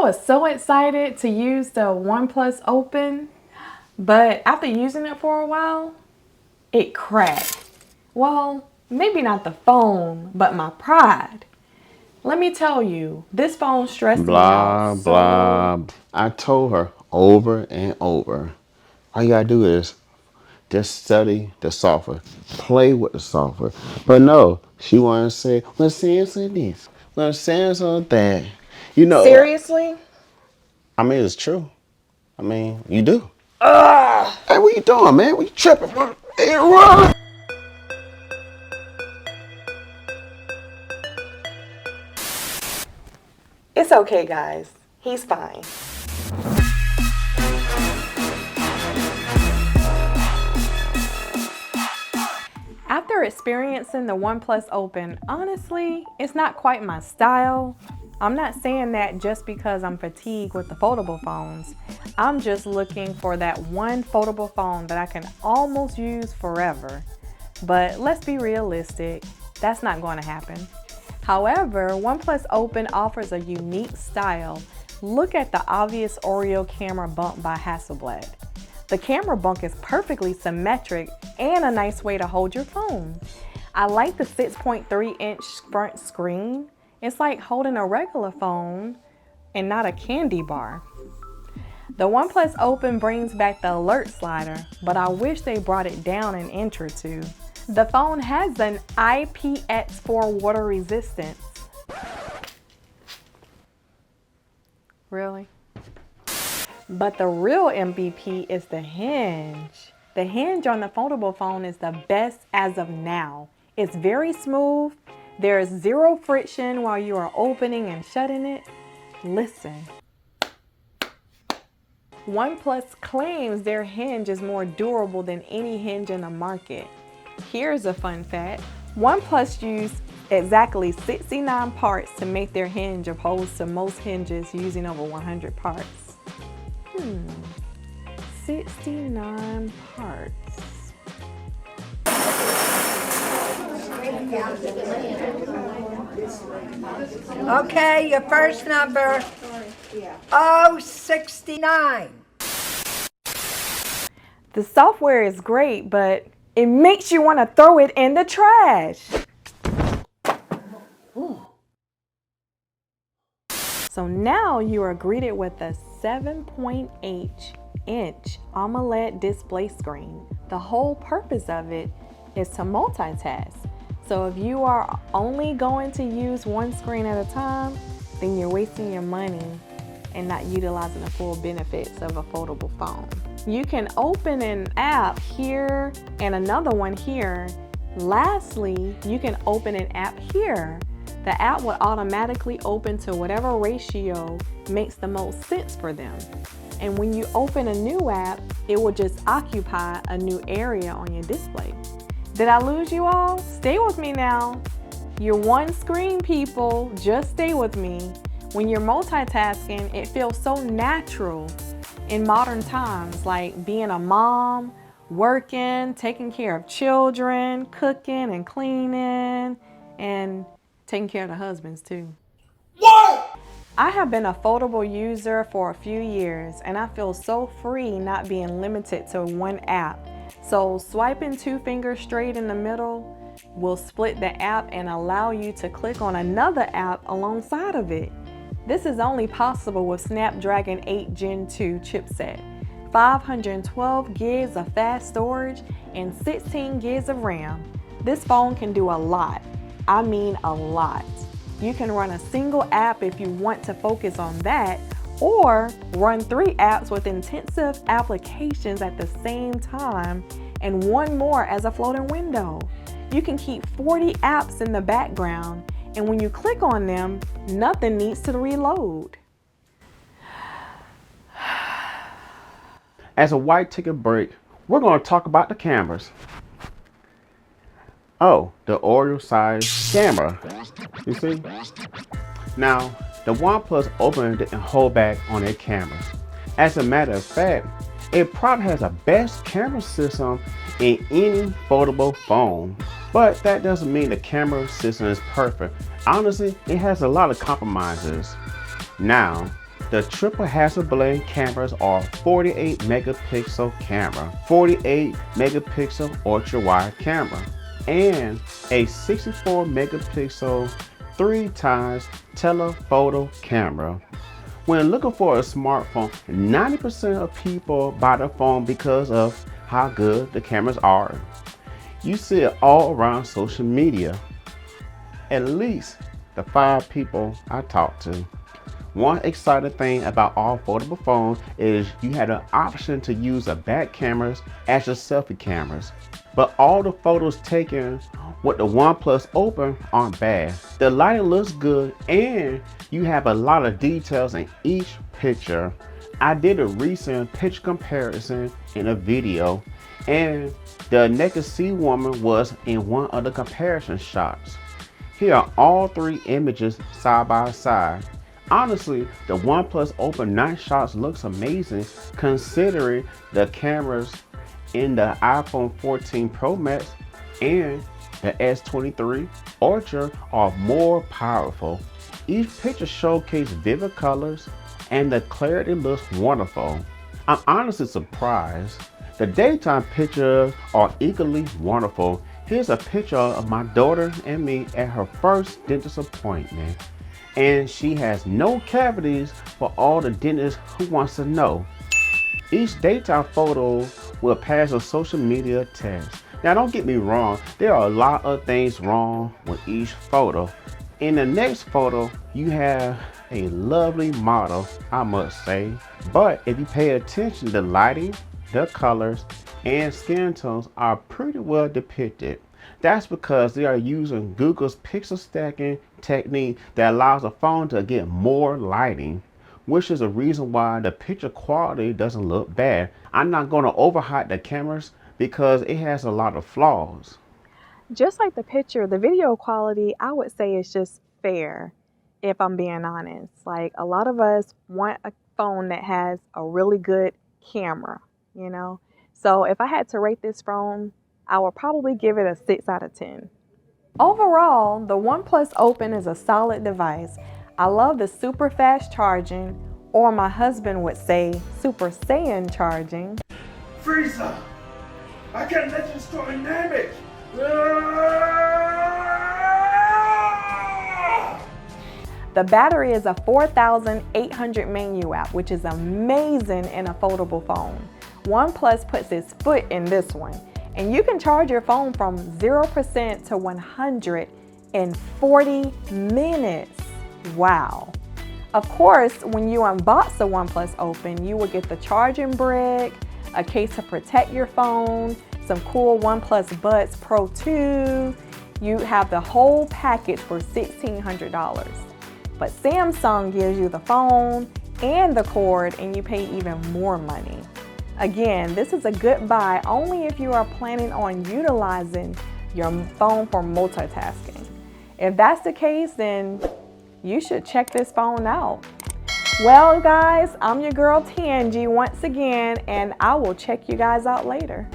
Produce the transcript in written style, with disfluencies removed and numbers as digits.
was so excited to use the OnePlus Open, but after using it for a while, it cracked. Well, maybe not the phone, but my pride. Let me tell you, this phone stressed me out so... Blah. I told her over and over, all you gotta do is just study the software, play with the software. But no, she wanted to say, well, Samsung this, well, Samsung that. You know, Seriously? I mean, it's true. I mean, you do. Hey, what you doing, man? What you tripping? Hey, run! It's okay, guys. He's fine. After experiencing the OnePlus Open, honestly, it's not quite my style. I'm not saying that just because I'm fatigued with the foldable phones. I'm just looking for that one foldable phone that I can almost use forever. But let's be realistic, that's not going to happen. However, OnePlus Open offers a unique style. Look at the obvious Oreo camera bump by Hasselblad. The camera bump is perfectly symmetric and a nice way to hold your phone. I like the 6.3-inch front screen. It's like holding a regular phone and not a candy bar. The OnePlus Open brings back the alert slider, but I wish they brought it down an inch or two. The phone has an IPX4 water resistance. Really? But the real MVP is the hinge. The hinge on the foldable phone is the best as of now. It's very smooth. There is zero friction while you are opening and shutting it. Listen. OnePlus claims their hinge is more durable than any hinge in the market. Here's a fun fact. OnePlus used exactly 69 parts to make their hinge opposed to most hinges using over 100 parts. 69 parts. Okay, your first number, 069. The software is great, but it makes you want to throw it in the trash. So now you are greeted with a 7.8-inch AMOLED display screen. The whole purpose of it is to multitask. So if you are only going to use one screen at a time, then you're wasting your money and not utilizing the full benefits of a foldable phone. You can open an app here and another one here. Lastly, you can open an app here. The app will automatically open to whatever ratio makes the most sense for them. And when you open a new app, it will just occupy a new area on your display. Did I lose you all? Stay with me now. You're one screen people, just stay with me. When you're multitasking, it feels so natural in modern times, like being a mom, working, taking care of children, cooking and cleaning, and taking care of the husbands too. What? I have been a foldable user for a few years and I feel so free not being limited to one app. So swiping 2 fingers straight in the middle will split the app and allow you to click on another app alongside of it. This is only possible with Snapdragon 8 Gen 2 chipset, 512 gigs of fast storage, and 16 gigs of RAM. This phone can do a lot. I mean a lot. You can run a single app if you want to focus on that, or run 3 apps with intensive applications at the same time and one more as a floating window. You can keep 40 apps in the background, and when you click on them, nothing needs to reload. As a white ticket break, we're going to talk about the cameras. Oh, the Oreo size camera. You see? Now, the OnePlus Open didn't hold back on their cameras. As a matter of fact, it probably has the best camera system in any foldable phone. But that doesn't mean the camera system is perfect. Honestly, it has a lot of compromises. Now, The triple Hasselblad cameras are 48 megapixel camera, 48 megapixel ultra wide camera, and a 64 megapixel 3x telephoto camera. When looking for a smartphone, 90% of people buy the phone because of how good the cameras are. You see it all around social media. At least the 5 people I talked to. One exciting thing about all foldable phones is you have the option to use the back cameras as your selfie cameras. But all the photos taken with the OnePlus Open aren't bad. The lighting looks good and you have a lot of details in each picture. I did a recent picture comparison in a video, and the naked sea woman was in one of the comparison shots. Here are all 3 images side by side. Honestly, the OnePlus Open night shots looks amazing considering the cameras in the iPhone 14 Pro Max and the S23 Ultra are more powerful. Each picture showcases vivid colors and the clarity looks wonderful. I'm honestly surprised. The daytime pictures are equally wonderful. Here's a picture of my daughter and me at her first dentist appointment. And she has no cavities for all the dentists who wants to know. Each daytime photo will pass a social media test. Now don't get me wrong, there are a lot of things wrong with each photo. In the next photo, you have a lovely model, I must say. But if you pay attention, the lighting, the colors, and skin tones are pretty well depicted. That's because they are using Google's pixel stacking technique that allows the phone to get more lighting, which is a reason why the picture quality doesn't look bad. I'm not going to overhype the cameras because it has a lot of flaws. Just like the picture, the video quality, I would say, is just fair, if I'm being honest. Like, a lot of us want a phone that has a really good camera, you know? So if I had to rate this phone, I would probably give it a 6 out of 10. Overall, the OnePlus Open is a solid device. I love the super fast charging, or my husband would say, Super Saiyan charging. Frieza! I can't let you start dynamic! The battery is a 4,800 mAh, which is amazing in a foldable phone. OnePlus puts its foot in this one, and you can charge your phone from 0% to 100 in 40 minutes. Wow. Of course, when you unbox the OnePlus Open, you will get the charging brick, a case to protect your phone, some cool OnePlus Buds Pro 2. You have the whole package for $1,600. But Samsung gives you the phone and the cord, and you pay even more money. Again, this is a good buy only if you are planning on utilizing your phone for multitasking. If that's the case, then you should check this phone out. Well, guys, I'm your girl Tangi once again, and I will check you guys out later.